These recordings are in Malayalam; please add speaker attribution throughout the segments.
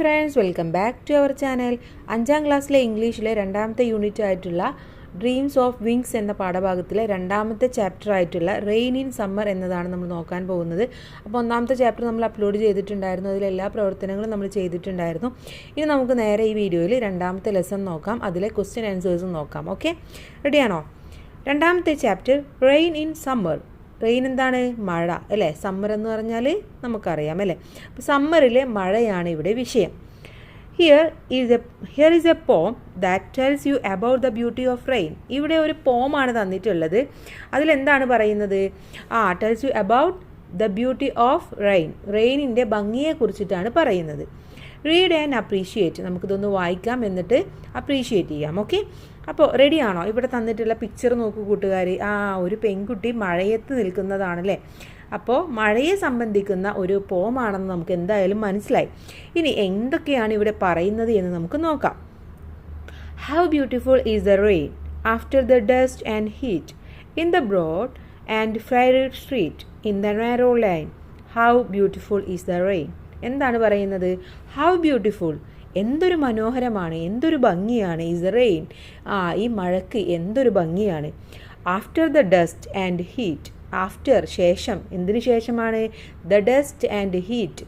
Speaker 1: Friends, welcome back to our channel. 5ാം ക്ലാസ്സിലെ ഇംഗ്ലീഷിലെ രണ്ടാമത്തെ യൂണിറ്റ് ആയിട്ടുള്ള ഡ്രീംസ് ഓഫ് വിങ്സ് എന്ന പാഠഭാഗത്തിലെ രണ്ടാമത്തെ ചാപ്റ്റർ ആയിട്ടുള്ള റെയിൻ ഇൻ സമ്മർ എന്നതാണ് നമ്മൾ നോക്കാൻ പോകുന്നത്. അപ്പോൾ ഒന്നാമത്തെ ചാപ്റ്റർ നമ്മൾ അപ്ലോഡ് ചെയ്തിട്ടുണ്ടായിരുന്നു, അതിലെല്ലാ പ്രവർത്തനങ്ങളും നമ്മൾ ചെയ്തിട്ടുണ്ടായിരുന്നു. ഇനി നമുക്ക് നേരെ ഈ വീഡിയോയിൽ രണ്ടാമത്തെ ലെസൺ നോക്കാം, അതിലെ ക്വസ്റ്റ്യൻ ആൻസേഴ്സും നോക്കാം. ഓക്കെ, റെഡിയാണോ? രണ്ടാമത്തെ chapter rain in summer. Rain എന്താണ്? മഴ അല്ലേ? സമ്മർ എന്ന് പറഞ്ഞാൽ നമുക്കറിയാം അല്ലേ? അപ്പോൾ സമ്മറിലെ മഴയാണ് ഇവിടെ വിഷയം. Here is a poem that tells you about the beauty of rain. ഇവിടെ ഒരു പോമാണ് തന്നിട്ടുള്ളത്. അതിലെന്താണ് പറയുന്നത്? Tells you about the beauty of rain. റെയിനിൻ്റെ ഭംഗിയെക്കുറിച്ചിട്ടാണ് പറയുന്നത്. Read and appreciate. നമുക്കിതൊന്ന് വായിക്കാം, എന്നിട്ട് അപ്രീഷിയേറ്റ് ചെയ്യാം. ഓക്കെ, അപ്പോൾ റെഡിയാണോ? ഇവിടെ തന്നിട്ടുള്ള പിക്ചർ നോക്കൂ കൂട്ടുകാർ. ഒരു പെൺകുട്ടി മഴയത്ത് നിൽക്കുന്നതാണല്ലേ. അപ്പോൾ മഴയെ സംബന്ധിക്കുന്ന ഒരു പോമാണെന്ന് നമുക്ക് എന്തായാലും മനസ്സിലായി. ഇനി എന്തൊക്കെയാണ് ഇവിടെ പറയുന്നത് എന്ന് നമുക്ക് നോക്കാം. How beautiful is the rain after the dust and heat in the broad and fiery street in the narrow lane. How beautiful is the rain. എന്താണ് പറയുന്നത്? ഹൗ ബ്യൂട്ടിഫുൾ, എന്തൊരു മനോഹരമാണ്, എന്തൊരു ഭംഗിയാണ്. ഈസ് ദ റെയിൻ, ഈ മഴയ്ക്ക് എന്തൊരു ഭംഗിയാണ്. After the dust and heat. After, ശേഷം. എന്തിനു ശേഷമാണ്? The dust and heat.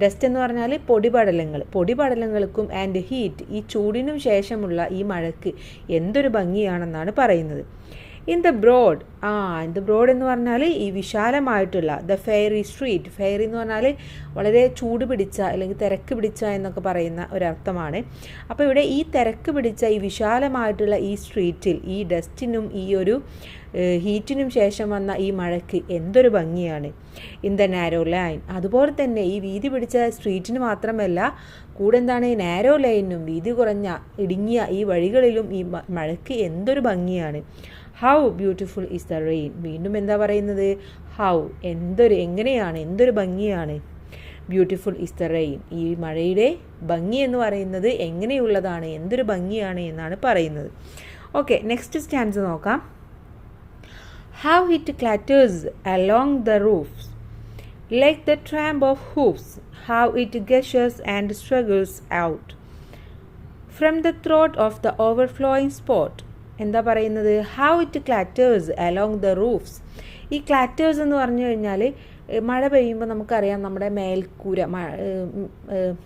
Speaker 1: Dust എന്ന് പറഞ്ഞാൽ പൊടിപടലങ്ങൾ. പൊടിപടലങ്ങൾക്കും ആൻഡ് ഹീറ്റ്, ഈ ചൂടിനും ശേഷമുള്ള ഈ മഴയ്ക്ക് എന്തൊരു ഭംഗിയാണെന്നാണ് പറയുന്നത്. In the broad. In the broad എന്ന് പറഞ്ഞാൽ ഈ വിശാലമായിട്ടുള്ള. The fairy street. ഫെയറി എന്ന് പറഞ്ഞാൽ വളരെ ചൂട് പിടിച്ച അല്ലെങ്കിൽ തിരക്ക് പിടിച്ച എന്നൊക്കെ പറയുന്ന ഒരർത്ഥമാണ്. അപ്പോൾ ഇവിടെ ഈ തിരക്ക് പിടിച്ച ഈ വിശാലമായിട്ടുള്ള ഈ സ്ട്രീറ്റിൽ ഈ ഡസ്റ്റിനും ഈ ഒരു ഹീറ്റിനും ശേഷം വന്ന ഈ മഴയ്ക്ക് എന്തൊരു ഭംഗിയാണ്. In the narrow line. അതുപോലെ തന്നെ ഈ വീതി പിടിച്ച സ്ട്രീറ്റിന് മാത്രമല്ല, കൂടെ എന്താണ്, നാരോ ലൈനും വീതി കുറഞ്ഞ ഇടുങ്ങിയ ഈ വഴികളിലും ഈ മഴയ്ക്ക് എന്തൊരു ഭംഗിയാണ്. How beautiful is the rain. വീണ്ടും എന്താ പറയുന്നത്? ഹൗ, എങ്ങനെയാണ്, എന്തൊരു ഭംഗിയാണ്. Beautiful is the rain. ഈ മഴയുടെ ഭംഗി എന്ന് പറയുന്നത് എങ്ങനെയുള്ളതാണ്, എന്തൊരു ഭംഗിയാണ് എന്നാണ് പറയുന്നത്. ഓക്കെ, നെക്സ്റ്റ് സ്റ്റാൻസ് നോക്കാം. How it clatters along the roofs like the tramp of hoofs. How it gushes and struggles out from the throat of the overflowing spout. എന്താ പറയുന്നത്? How it clatters along the roofs. ഈ ക്ലാറ്റേഴ്സ് എന്ന് പറഞ്ഞു കഴിഞ്ഞാൽ മഴ പെയ്യുമ്പോൾ നമുക്കറിയാം, നമ്മുടെ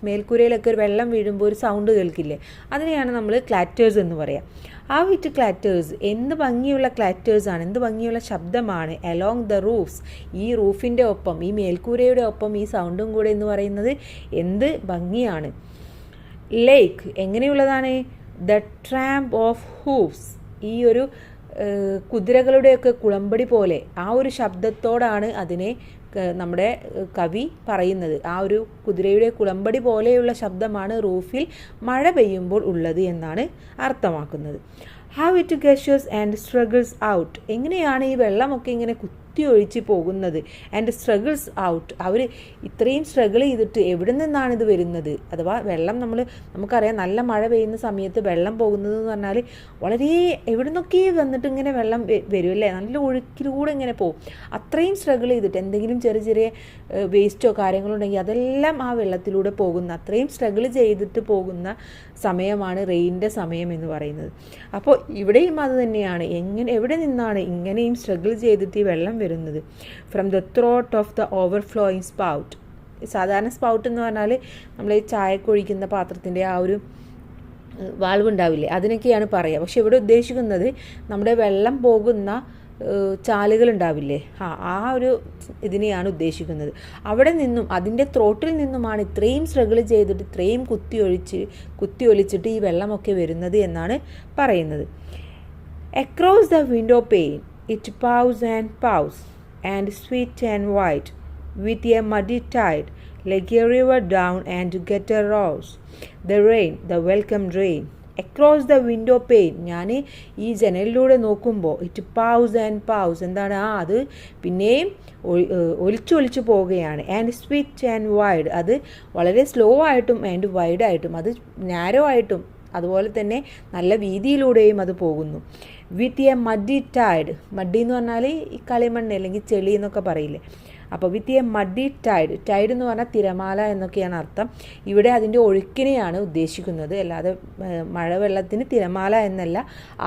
Speaker 1: മേൽക്കൂരയിലൊക്കെ ഒരു വെള്ളം വീഴുമ്പോൾ ഒരു സൗണ്ട് കേൾക്കില്ലേ, അതിനെയാണ് നമ്മൾ ക്ലാറ്റേഴ്സ് എന്ന് പറയാം. ഹൗ ഇറ്റ് ക്ലാറ്റേഴ്സ്, എന്ത് ഭംഗിയുള്ള ക്ലാറ്റേഴ്സാണ്, എന്ത് ഭംഗിയുള്ള ശബ്ദമാണ്. അലോങ് ദ റൂഫ്സ്, ഈ റൂഫിൻ്റെ ഒപ്പം, ഈ മേൽക്കൂരയുടെ ഒപ്പം ഈ സൗണ്ടും കൂടെ എന്ന് പറയുന്നത് എന്ത് ഭംഗിയാണ്. ലേക്ക്, എങ്ങനെയുള്ളതാണ്? ദ ട്രാമ്പ് ഓഫ് ഹൂഫ്സ്, ഈ ഒരു കുതിരകളുടെയൊക്കെ കുളമ്പടി പോലെ ആ ഒരു ശബ്ദത്തോടാണ് അതിനെ നമ്മുടെ കവി പറയുന്നത്. ആ ഒരു കുതിരയുടെ കുളമ്പടി പോലെയുള്ള ശബ്ദമാണ് റൂഫിൽ മഴ പെയ്യുമ്പോൾ ഉള്ളത് എന്നാണ് അർത്ഥമാക്കുന്നത്. How it gushes and struggles out, എങ്ങനെയാണ് ഈ വെള്ളമൊക്കെ ഇങ്ങനെ കുത്തിയൊഴിച്ച് പോകുന്നത്. ആൻഡ് സ്ട്രഗിൾസ് ഔട്ട്, അവർ ഇത്രയും സ്ട്രഗിൾ ചെയ്തിട്ട് എവിടെ നിന്നാണ് ഇത് വരുന്നത്? അഥവാ വെള്ളം നമുക്കറിയാം, നല്ല മഴ പെയ്യുന്ന സമയത്ത് വെള്ളം പോകുന്നത് എന്ന് പറഞ്ഞാൽ വളരെ എവിടെ നിന്നൊക്കെ വന്നിട്ട് ഇങ്ങനെ വെള്ളം വരും അല്ലേ, നല്ല ഒഴുക്കിലൂടെ ഇങ്ങനെ പോകും. അത്രയും സ്ട്രഗിൾ ചെയ്തിട്ട് എന്തെങ്കിലും ചെറിയ ചെറിയ വേസ്റ്റോ കാര്യങ്ങളോ ഉണ്ടെങ്കിൽ അതെല്ലാം ആ വെള്ളത്തിലൂടെ പോകുന്ന, അത്രയും സ്ട്രഗിൾ ചെയ്തിട്ട് പോകുന്ന സമയമാണ് റെയിനിൻ്റെ സമയം എന്ന് പറയുന്നത്. അപ്പോൾ ഇവിടെയും അത് തന്നെയാണ്. എവിടെ നിന്നാണ് ഇങ്ങനെയും സ്ട്രഗിൾ ചെയ്തിട്ട് ഈ വെള്ളം വരുന്നത്? From the throat of the overflowing spout. സാധാരണ സ്പൗട്ട് എന്ന് പറഞ്ഞാൽ നമ്മൾ ഈ ചായക്കൊഴിക്കുന്ന പാത്രത്തിൻ്റെ ആ ഒരു വാൾവ് ഉണ്ടാവില്ലേ, അതിനൊക്കെയാണ് പറയുക. പക്ഷെ ഇവിടെ ഉദ്ദേശിക്കുന്നത് നമ്മുടെ വെള്ളം പോകുന്ന ചാലുകൾ ഉണ്ടാവില്ലേ, ആ ഒരു ഇതിനെയാണ് ഉദ്ദേശിക്കുന്നത്. അവിടെ നിന്നും, അതിൻ്റെ ത്രോട്ടിൽ നിന്നുമാണ് ഇത്രയും സ്ട്രഗിൾ ചെയ്തിട്ട് ഇത്രയും കുത്തിയൊലിച്ചിട്ട് ഈ വെള്ളമൊക്കെ വരുന്നത് എന്നാണ് പറയുന്നത്. Across the window pane it pours and swift and wide with a muddy tide like a river down and get a rose. The rain, the welcome rain. Across the window pain, ഞാൻ ഈ ജനലിലൂടെ നോക്കുമ്പോൾ ഇറ്റ് പൗസ് എന്താണ്? അത് പിന്നെയും ഒലിച്ചൊലിച്ച് പോവുകയാണ്. ആൻഡ് സ്വിറ്റ് ആൻഡ് വൈഡ്, അത് വളരെ സ്ലോ ആയിട്ടും ആൻഡ് വൈഡായിട്ടും, അത് നാരോ ആയിട്ടും അതുപോലെ തന്നെ നല്ല വീതിയിലൂടെയും അത് പോകുന്നു. വിത്ത് എ മഡി ടൈഡ്. മഡി എന്ന് പറഞ്ഞാൽ ഈ കളിമണ്ണ് അല്ലെങ്കിൽ ചെളി എന്നൊക്കെ പറയില്ലേ, അപ്പോൾ with a muddy tide, tide എന്ന് പറഞ്ഞാൽ തിരമാല എന്നൊക്കെയാണ് അർത്ഥം. ഇവിടെ അതിൻ്റെ ഒഴുക്കിനെയാണ് ഉദ്ദേശിക്കുന്നത്, അല്ലാതെ മഴവെള്ളത്തിന് തിരമാല എന്നല്ല.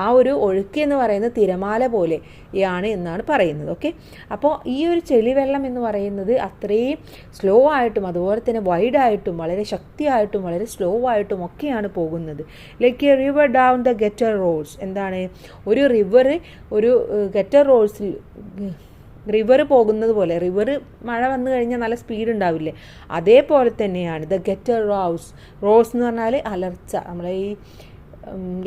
Speaker 1: ആ ഒരു ഒഴുക്ക് എന്ന് പറയുന്നത് തിരമാല പോലെയാണ് എന്നാണ് പറയുന്നത്. ഓക്കെ, അപ്പോൾ ഈ ഒരു ചെളിവെള്ളം എന്ന് പറയുന്നത് അത്രയും സ്ലോ ആയിട്ടും അതുപോലെ തന്നെ വൈഡായിട്ടും വളരെ ശക്തിയായിട്ടും വളരെ സ്ലോ ആയിട്ടും ഒക്കെയാണ് പോകുന്നത്. Like a river down the gutter roars. എന്താണ്, ഒരു റിവർ ഒരു ഗെറ്റർ റോഡ്സിൽ റിവർ പോകുന്നത് പോലെ, റിവർ മഴ വന്നു കഴിഞ്ഞാൽ നല്ല സ്പീഡ് ഉണ്ടാവില്ലേ, അതേപോലെ തന്നെയാണ് ദ ഗെറ്റർ റോസ് എന്ന് പറഞ്ഞാൽ അലർച്ച. നമ്മളെ ഈ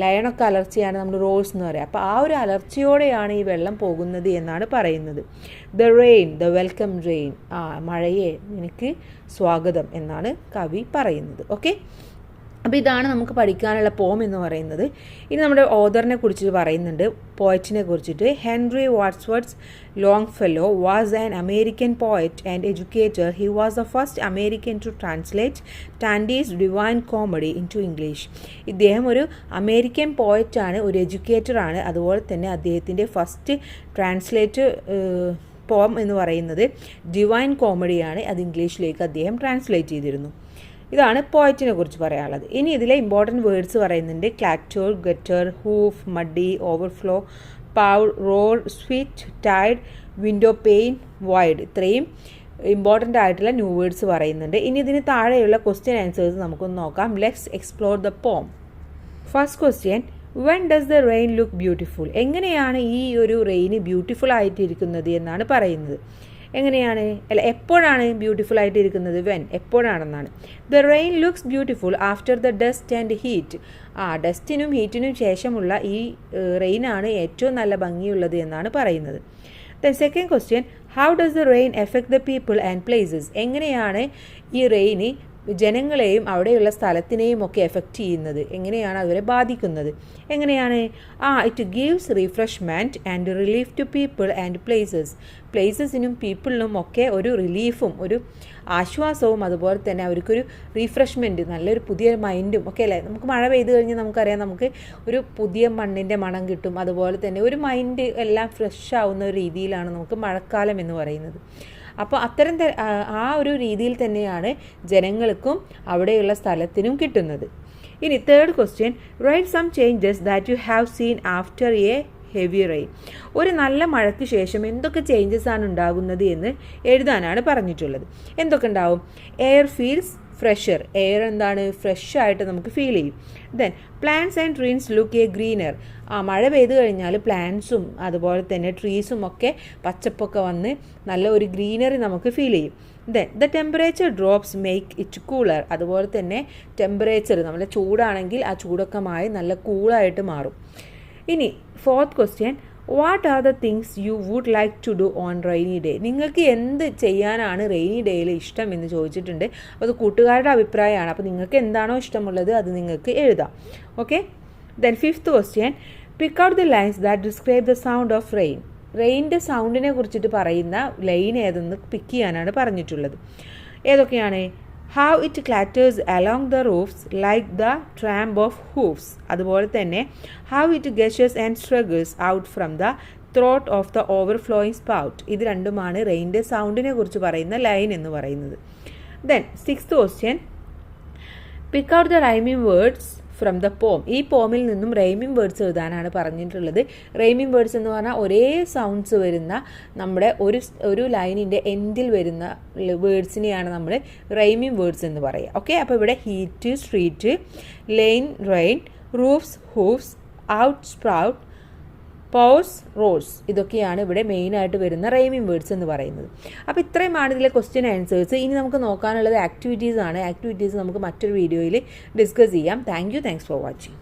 Speaker 1: ലയണൊക്കെ അലർച്ചയാണ് നമ്മൾ റോസ് എന്ന് പറയുക. അപ്പോൾ ആ ഒരു അലർച്ചയോടെയാണ് ഈ വെള്ളം പോകുന്നത് എന്നാണ് പറയുന്നത്. The rain, the welcome rain, മഴയെ നിനക്ക് സ്വാഗതം എന്നാണ് കവി പറയുന്നത്. ഓക്കെ, അപ്പോൾ ഇതാണ് നമുക്ക് പഠിക്കാനുള്ള പോം എന്ന് പറയുന്നത്. ഇനി നമ്മുടെ ഓഥറിനെ കുറിച്ച് പറയുന്നുണ്ട്, പോയറ്റിനെ കുറിച്ചിട്ട്. Henry Wadsworth Longfellow was an American poet and educator. He was the first American to translate Dante's Divine Comedy into English. ഇദ്ദേഹം ഒരു അമേരിക്കൻ പോയറ്റാണ്, ഒരു എഡ്യൂക്കേറ്ററാണ്. അതുപോലെ തന്നെ അദ്ദേഹത്തിൻ്റെ ഫസ്റ്റ് ട്രാൻസ്ലേറ്റ് പോം എന്ന് പറയുന്നത് ഡിവൈൻ കോമഡിയാണ്. അത് ഇംഗ്ലീഷിലേക്ക് അദ്ദേഹം ട്രാൻസ്ലേറ്റ് ചെയ്തിരുന്നു. ഇതാണ് പോയറ്റിനെ കുറിച്ച് പറയാനുള്ളത്. ഇനി ഇതിലെ ഇമ്പോർട്ടൻറ്റ് വേർഡ്സ് പറയുന്നുണ്ട്. Clatter, gutter, hoof, muddy, overflow, pour, roar, swift, tide, window pane, wide. ഇത്രയും ഇമ്പോർട്ടൻ്റ് ആയിട്ടുള്ള ന്യൂ വേർഡ്സ് പറയുന്നുണ്ട്. ഇനി ഇതിന് താഴെയുള്ള ക്വസ്റ്റ്യൻ ആൻസേഴ്സ് നമുക്കൊന്ന് നോക്കാം. Let's explore the poem. First question, when does the rain look beautiful? എങ്ങനെയാണ് ഈ ഒരു റെയിന് ബ്യൂട്ടിഫുൾ ആയിട്ടിരിക്കുന്നത് എന്നാണ് പറയുന്നത്. എങ്ങനെയാണ്, അല്ല എപ്പോഴാണ് ബ്യൂട്ടിഫുൾ ആയിട്ട് ഇരിക്കുന്നത്? വെൻ, എപ്പോഴാണെന്നാണ്. The rain looks beautiful after the dust and heat. ഡസ്റ്റിനും ഹീറ്റിനും ശേഷമുള്ള ഈ റെയിനാണ് ഏറ്റവും നല്ല ഭംഗിയുള്ളത് എന്നാണ് പറയുന്നത്. The second question, how does the rain effect the people and places? എങ്ങനെയാണ് ഈ റെയിന് ജനങ്ങളെയും അവിടെയുള്ള സ്ഥലത്തിനെയും ഒക്കെ എഫക്റ്റ് ചെയ്യുന്നത്? എങ്ങനെയാണ് അവരെ ബാധിക്കുന്നത്? എങ്ങനെയാണ്? It gives refreshment and relief to people and places. പ്ലേസസിനും പീപ്പിളിനും ഒക്കെ ഒരു റിലീഫും ഒരു ആശ്വാസവും അതുപോലെ തന്നെ അവർക്കൊരു റീഫ്രഷ്മെൻറ്റ്, നല്ലൊരു പുതിയ മൈൻഡും ഒക്കെ അല്ലേ. നമുക്ക് മഴ പെയ്ത് കഴിഞ്ഞാൽ നമുക്കറിയാം, നമുക്ക് ഒരു പുതിയ മണ്ണിൻ്റെ മണം കിട്ടും. അതുപോലെ തന്നെ ഒരു മൈൻഡ് എല്ലാം ഫ്രഷ് ആവുന്ന ഒരു രീതിയിലാണ് നമുക്ക് മഴക്കാലം എന്ന് പറയുന്നത്. അപ്പോൾ അത്തരം ആ ഒരു രീതിയിൽ തന്നെയാണ് ജനങ്ങൾക്കും അവിടെയുള്ള സ്ഥലത്തിനും കിട്ടുന്നത്. ഇനി third question, right some changes that you have seen after a heavy rain. ഒരു നല്ല മഴയ്ക്ക് ശേഷം എന്തൊക്കെ ചേഞ്ചസ് ആണ് ഉണ്ടാകുന്നത് എന്ന് എഴുതാനാണ് പറഞ്ഞിട്ടുള്ളത്. എന്തൊക്കെ ഉണ്ടാവും? Air feels fresher. എയർ എന്താണ്? ഫ്രഷ് ആയിട്ട് നമുക്ക് ഫീൽ ചെയ്യും. Then plants and trees look A greener. മഴ പെയ്ത് കഴിഞ്ഞാൽ പ്ലാന്റ്സും അതുപോലെ തന്നെ ട്രീസും ഒക്കെ പച്ചപ്പൊക്കെ വന്ന് നല്ല ഒരു ഗ്രീനറി നമുക്ക് ഫീൽ ചെയ്യും. Then the temperature drops make it cooler. അതുപോലെ തന്നെ ടെമ്പറേച്ചർ, നമ്മുടെ ചൂടാണെങ്കിൽ ആ ചൂടൊക്കെ മാറി നല്ല കൂളായിട്ട് മാറും. ഇനി fourth question, what are the things you would like to do on rainy day? നിങ്ങൾക്ക് എന്ത് ചെയ്യാനാണ് റെയിനി ഡേയിൽ ഇഷ്ടം എന്ന് ചോദിച്ചിട്ടുണ്ട്. അപ്പോൾ അത് കൂട്ടുകാരുടെ അഭിപ്രായമാണ്. അപ്പോൾ നിങ്ങൾക്ക് എന്താണോ ഇഷ്ടമുള്ളത് അത് നിങ്ങൾക്ക് എഴുതാം. Okay, then fifth question, pick out the lines that describe the sound of rain. റെയിൻ്റെ സൗണ്ടിനെ കുറിച്ചിട്ട് പറയുന്ന ലൈൻ ഏതെന്ന് പിക്ക് ചെയ്യാനാണ് പറഞ്ഞിട്ടുള്ളത്. ഏതൊക്കെയാണ്? How it clatters along the roofs like the tramp of hoofs. അതുപോലെ തന്നെ how it gushes and struggles out from the throat of the overflowing spout. ഇത് രണ്ടുമാണ് റെയിൻ്റെ സൗണ്ടിനെ കുറിച്ച് പറയുന്ന ലൈൻ എന്ന് പറയുന്നത്. Then sixth question, pick out the rhyming words from the poem. ഈ പോമിൽ നിന്നും റൈമിംഗ് വേർഡ്സ് എഴുതാനാണ് പറഞ്ഞിട്ടുള്ളത്. റൈമിംഗ് വേർഡ്സ് എന്ന് പറഞ്ഞാൽ ഒരേ സൗണ്ട്സ് വരുന്ന നമ്മുടെ ഒരു ലൈനിൻ്റെ എൻഡിൽ വരുന്ന വേർഡ്സിനെയാണ് നമ്മൾ റൈമിംഗ് വേർഡ്സ് എന്ന് പറയുക. ഓക്കെ, അപ്പോൾ ഇവിടെ heat, street, lane, rain, roofs, hoofs, out, sprout, pours, roars, ഇതൊക്കെയാണ് ഇവിടെ മെയിനായിട്ട് വരുന്ന റൈമിംഗ് വേർഡ്സ് എന്ന് പറയുന്നത്. അപ്പോൾ ഇത്രയുമാണ് ഇതിലെ ക്വസ്റ്റ്യൻ ആൻസേഴ്സ്. ഇനി നമുക്ക് നോക്കാനുള്ളത് ആക്ടിവിറ്റീസ് ആണ്. ആക്ടിവിറ്റീസ് നമുക്ക് മറ്റൊരു വീഡിയോയിൽ ഡിസ്കസ് ചെയ്യാം. Thanks for watching.